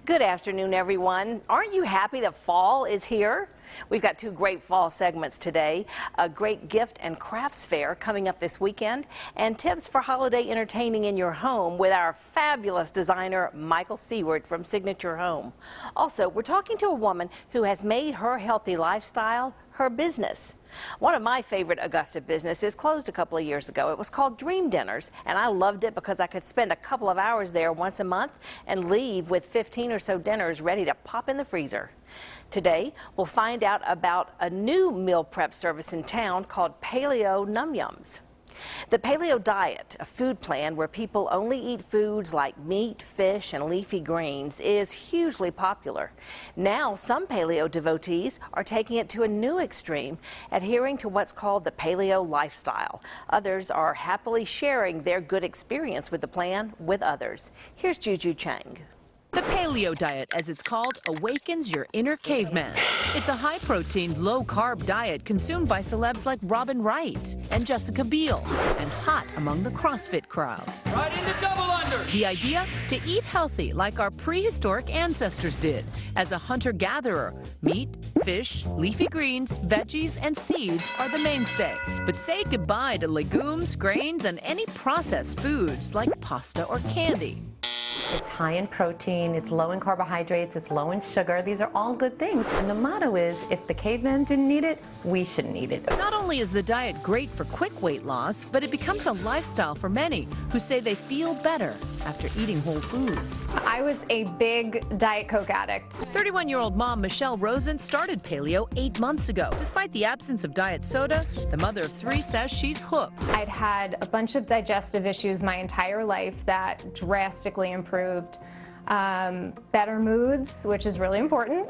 Good afternoon, everyone. Aren't you happy that fall is here? We've got two great fall segments today, a great gift and crafts fair coming up this weekend, and tips for holiday entertaining in your home with our fabulous designer, Michael Seward from Signature Home. Also, we're talking to a woman who has made her healthy lifestyle her business. One of my favorite Augusta businesses closed a couple of years ago. It was called Dream Dinners, and I loved it because I could spend a couple of hours there once a month and leave with 15 or so dinners ready to pop in the freezer. Today, we'll find out about a new meal prep service in town called Paleo Num Yums. The paleo diet, a food plan where people only eat foods like meat, fish, and leafy greens, is hugely popular. Now, some paleo devotees are taking it to a new extreme, adhering to what's called the paleo lifestyle. Others are happily sharing their good experience with the plan with others. Here's Juju Chang. The paleo diet, as it's called, awakens your inner caveman. It's a high-protein, low-carb diet consumed by celebs like Robin Wright and Jessica Biel, and hot among the CrossFit crowd. Right into double under. The idea? To eat healthy like our prehistoric ancestors did. As a hunter-gatherer, meat, fish, leafy greens, veggies, and seeds are the mainstay. But say goodbye to legumes, grains, and any processed foods like pasta or candy. It's high in protein, it's low in carbohydrates, it's low in sugar. These are all good things. And the motto is, if the cavemen didn't eat it, we shouldn't eat it. Not only is the diet great for quick weight loss, but it becomes a lifestyle for many who say they feel better after eating whole foods. I was a big Diet Coke addict. 31-year-old mom Michelle Rosen started paleo 8 months ago. Despite the absence of diet soda, the mother of 3 says she's hooked. I'd had a bunch of digestive issues my entire life that drastically improved. Better moods, which is really important.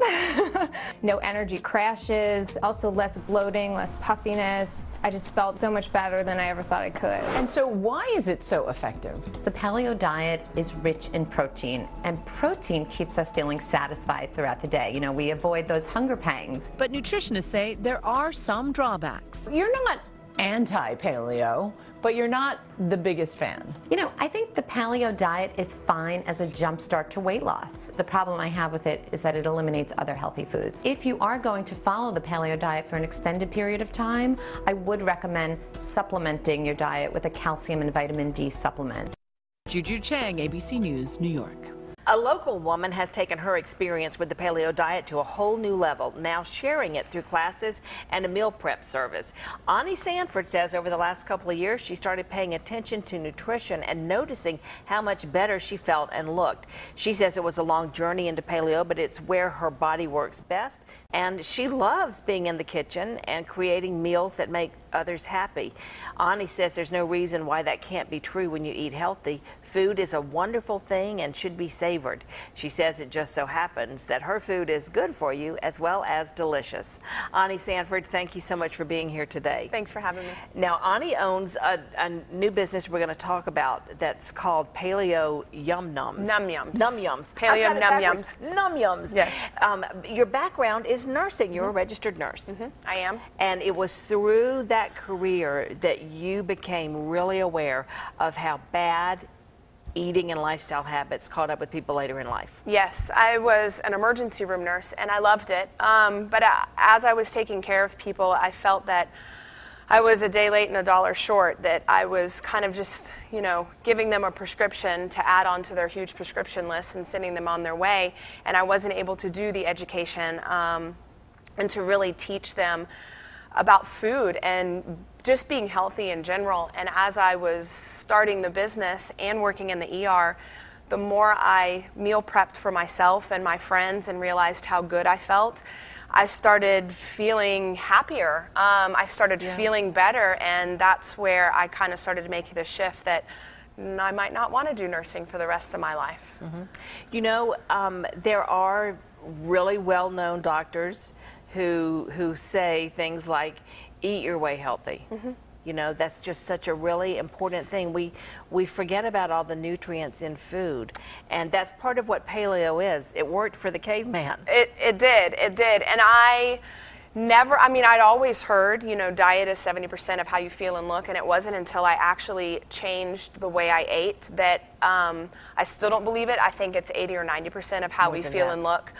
No energy crashes, also less bloating, less puffiness. I just felt so much better than I ever thought I could. And so why is it so effective? The paleo diet is rich in protein, and protein keeps us feeling satisfied throughout the day. You know, we avoid those hunger pangs. But nutritionists say there are some drawbacks. You're not anti-paleo, but you're not the biggest fan. You know, I think the paleo diet is fine as a jump start to weight loss. The problem I have with it is that it eliminates other healthy foods. If you are going to follow the paleo diet for an extended period of time, I would recommend supplementing your diet with a calcium and vitamin D supplement. Juju Chang, ABC News, New York. A local woman has taken her experience with the paleo diet to a whole new level, now sharing it through classes and a meal prep service. Ani Sanford says over the last couple of years she started paying attention to nutrition and noticing how much better she felt and looked. She says it was a long journey into paleo, but it's where her body works best, and she loves being in the kitchen and creating meals that make others happy. Ani says there's no reason why that can't be true when you eat healthy. Food is a wonderful thing and should be savored. She says it just so happens that her food is good for you as well as delicious. Ani Sanford, thank you so much for being here today. Thanks for having me. Now, Ani owns a new business we're going to talk about that's called Paleo Num Yums. Num Yums. Num Yums. Paleo Num Yums. Num Yums. Yes. Your background is nursing. You're a registered nurse. I am. And it was through that career that you became really aware of how bad eating and lifestyle habits caught up with people later in life. Yes, I was an emergency room nurse and I loved it. But as I was taking care of people, I felt that I was a day late and a dollar short, that I was kind of just, you know, giving them a prescription to add on to their huge prescription list and sending them on their way. And I wasn't able to do the education and to really teach them about food and just being healthy in general. And as I was starting the business and working in the ER, the more I meal prepped for myself and my friends and realized how good I felt, I started feeling happier. I started feeling better, and that's where I kind of started to make the shift that I might not want to do nursing for the rest of my life. You know, there are really well-known doctors who say things like, eat your way healthy. You know, that's just such a really important thing. We forget about all the nutrients in food, and that's part of what paleo is. It worked for the caveman. It did. And I Never, I mean, I'd always heard, you know, diet is 70% of how you feel and look, and it wasn't until I actually changed the way I ate that I still don't believe it. I think it's 80 or 90% of how we feel and look.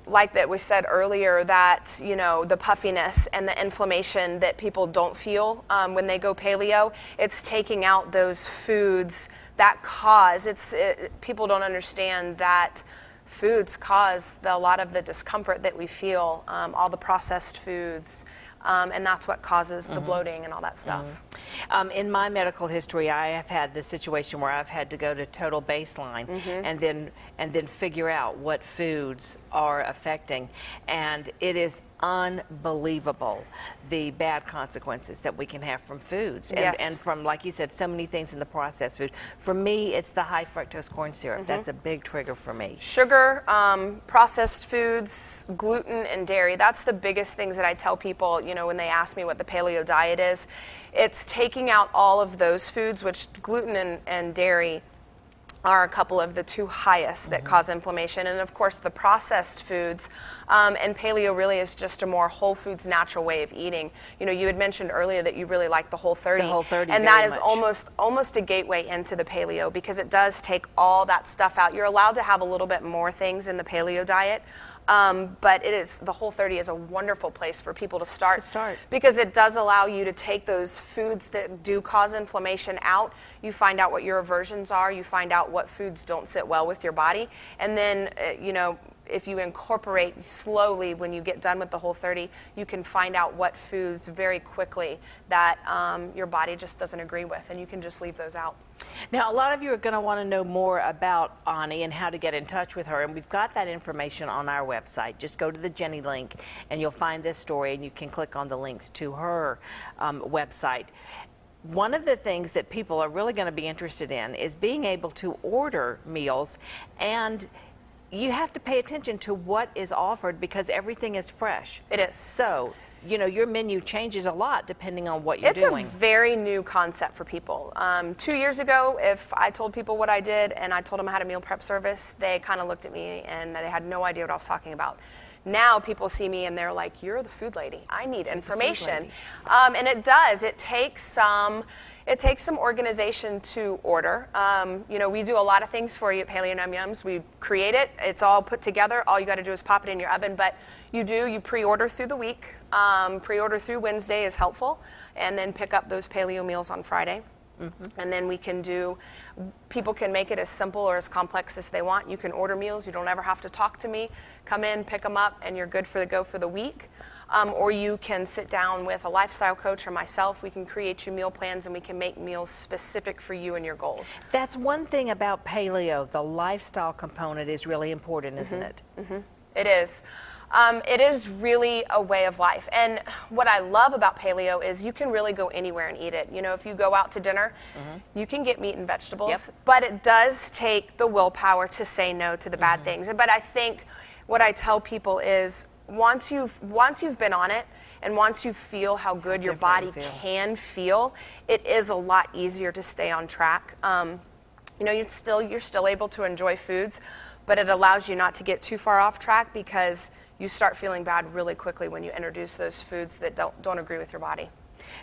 Like that we said earlier, that, you know, the puffiness and the inflammation that people don't feel when they go paleo, it's taking out those foods that cause, people don't understand that foods cause a lot of the discomfort that we feel, all the processed foods, and that's what causes the bloating and all that stuff. In my medical history, I have had this situation where I've had to go to total baseline and then figure out what foods are affecting, and it is unbelievable the bad consequences that we can have from foods and from, like you said, so many things in the processed food. For me, it's the high fructose corn syrup. That's a big trigger for me. Sugar, processed foods, gluten, and dairy. That's the biggest things that I tell people, you know, when they ask me what the paleo diet is. It's taking out all of those foods, which gluten and dairy are a couple of the two highest that cause inflammation, and of course the processed foods, and paleo really is just a more whole foods natural way of eating. You know, you had mentioned earlier that you really like the Whole30, the Whole30, and that is almost a gateway into the paleo, because it does take all that stuff out. You're allowed to have a little bit more things in the paleo diet, but it is, the Whole30 is a wonderful place for people to start, because it does allow you to take those foods that do cause inflammation out. You find out what your aversions are, you find out what foods don't sit well with your body, and then you know, if you incorporate slowly when you get done with the Whole30, you can find out what foods very quickly that your body just doesn't agree with, and you can just leave those out. Now, a lot of you are going to want to know more about Ani and how to get in touch with her, and we've got that information on our website. Just go to the Jennie link, and you'll find this story, and you can click on the links to her website. One of the things that people are really going to be interested in is being able to order meals, and you have to pay attention to what is offered because everything is fresh. It is. So, you know, your menu changes a lot depending on what you're doing. It's a very new concept for people. 2 years ago, if I told people what I did and I told them I had a meal prep service, they kind of looked at me and they had no idea what I was talking about. Now people see me and they're like, "You're the food lady. I need information." And it does. It takes some organization to order. You know, we do a lot of things for you at Paleo Num Yums. We create it. It's all put together. All you got to do is pop it in your oven. But you pre-order through the week. Pre-order through Wednesday is helpful. And then pick up those paleo meals on Friday. And then people can make it as simple or as complex as they want. You can order meals. You don't ever have to talk to me. Come in, pick them up, and you're good for the go for the week. Or you can sit down with a lifestyle coach or myself. We can create you meal plans, and we can make meals specific for you and your goals. That's one thing about paleo. The lifestyle component is really important, isn't it? It is. It is really a way of life. And what I love about paleo is you can really go anywhere and eat it. You know, if you go out to dinner, you can get meat and vegetables, but it does take the willpower to say no to the bad things. But I think what I tell people is once you've been on it, and once you feel how good your body can feel, it is a lot easier to stay on track. You know, you're still able to enjoy foods, but it allows you not to get too far off track, because you start feeling bad really quickly when you introduce those foods that don't agree with your body.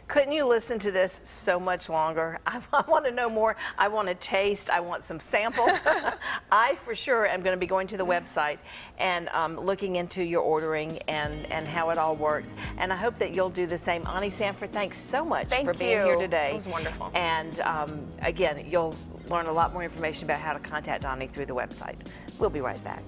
Couldn't you listen to this so much longer? I want to know more. I want to taste. I want some samples. I for sure am going to be going to the website and looking into your ordering and how it all works. And I hope that you'll do the same. Ani Sanford, thanks so much for being here today. It was wonderful. And again, you'll learn a lot more information about how to contact Ani through the website. We'll be right back.